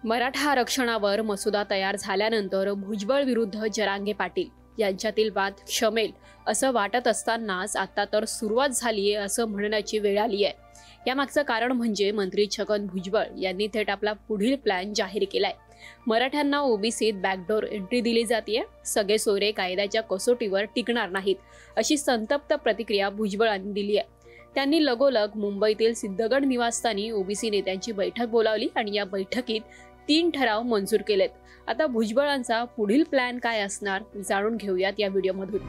मराठा आरक्षणावर मसुदा तयार झाल्यानंतर भुजबळ विरुद्ध जरांगे पाटील यांच्यातील वाद शमेल असं वाटत असतानाच आता तर सुरुवात झालीये असं म्हणण्याची वेळ आली आहे। यामागचं कारण म्हणजे मंत्री छगन भुजबळ यांनी थेट आपला पुढील प्लॅन जाहीर केलाय। मराठ्यांना ओबीसीत बॅकडोर एंट्री दिली जाते, सगळे सोयरे कायद्याच्या कसोटीवर टिकणार नाहीत अशी संतप्त प्रतिक्रिया भुजबळांनी दिली आहे। त्यांनी लगोलग मुंबईतील सिद्धगड निवासस्थानी ओबीसी नेत्यांची बैठक बोलावली आणि या बैठकीत 3 ठराव मंजूर केलेत। आता भुजबळांचा पुढील प्लॅन काय असणार जाणून घेऊयात या व्हिडिओमधून।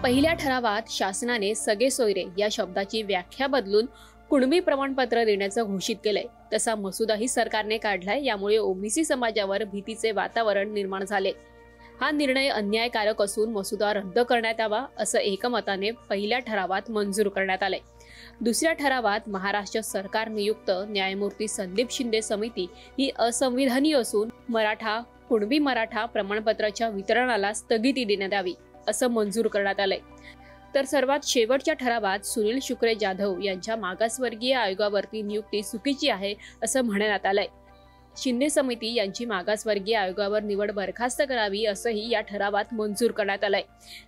पहिल्या ठरावात शासनाने सगळे सोयरे या शब्दाची व्याख्या बदलून कुणबी प्रमाणपत्र देण्याचं घोषित केलंय। तसा मसुदाही सरकारने काढलाय। यामुळे ओबीसी समाजावर भीतीचे वातावरण निर्माण झाले। हा निर्णय अन्यायकारक असून मसुदा रद्द करण्यात यावा असं एकमताने पहिल्या ठरावात मंजूर करण्यात आले। दुसऱ्या ठरावात महाराष्ट्र सरकार नियुक्त न्यायमूर्ती संदीप शिंदे समिती ही असंविधानीय असून कुणबी मराठा प्रमाणपत्राच्या वितरणाला स्थगिती देण्यात यावी असं मंजूर करण्यात आलंय। तर सर्वात शेवटच्या ठरावात सुनील शुक्रे जाधव यांच्या मागासवर्गीय आयोगावरती नियुक्ती चुकीची आहे असं म्हणण्यात आलंय। शिंदे समिती यांची मागासवर्गीय आयोगावर निवड बरखास्त करावी असंही या ठरावात मंजूर करण्यात आलंय।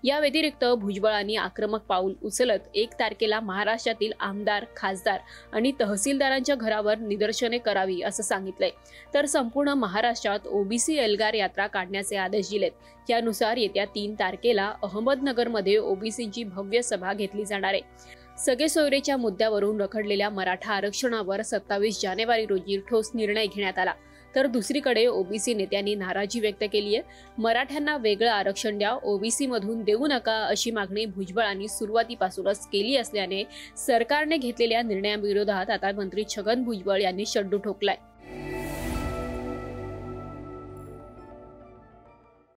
या व्यतिरिक्त भुजबळांनी आक्रमक पाऊल उचलत 1 तारखेला महाराष्ट्रातील आमदार, खासदार आणि तहसीलदारांच्या घरावर निदर्शने करावी असं सांगितलंय। तर संपूर्ण महाराष्ट्रात ओबीसी एल्गार यात्रा काढण्याचे आदेश दिलेत। यानुसार येत्या 3 तारखेला अहमदनगरमध्ये ओबीसींची भव्य सभा घेतली जाणार आहे। सगळे सोयरेच्या मुद्द्यावरून रखडलेल्या मराठा आरक्षणावर 27 जानेवारी रोजी ठोस निर्णय घेण्यात आला। तर दुसरीकडे ओबीसी नेत्यांनी नाराजी व्यक्त केली आहे। मराठ्यांना वेगळं आरक्षण द्या, ओबीसी मधून देऊ नका अशी मागणी भुजबळांनी सुरुवातीपासूनच केली असल्याने सरकारने घेतलेल्या निर्णयाविरोधात आता मंत्री छगन भुजबळ यांनी शड्डू ठोकलाय।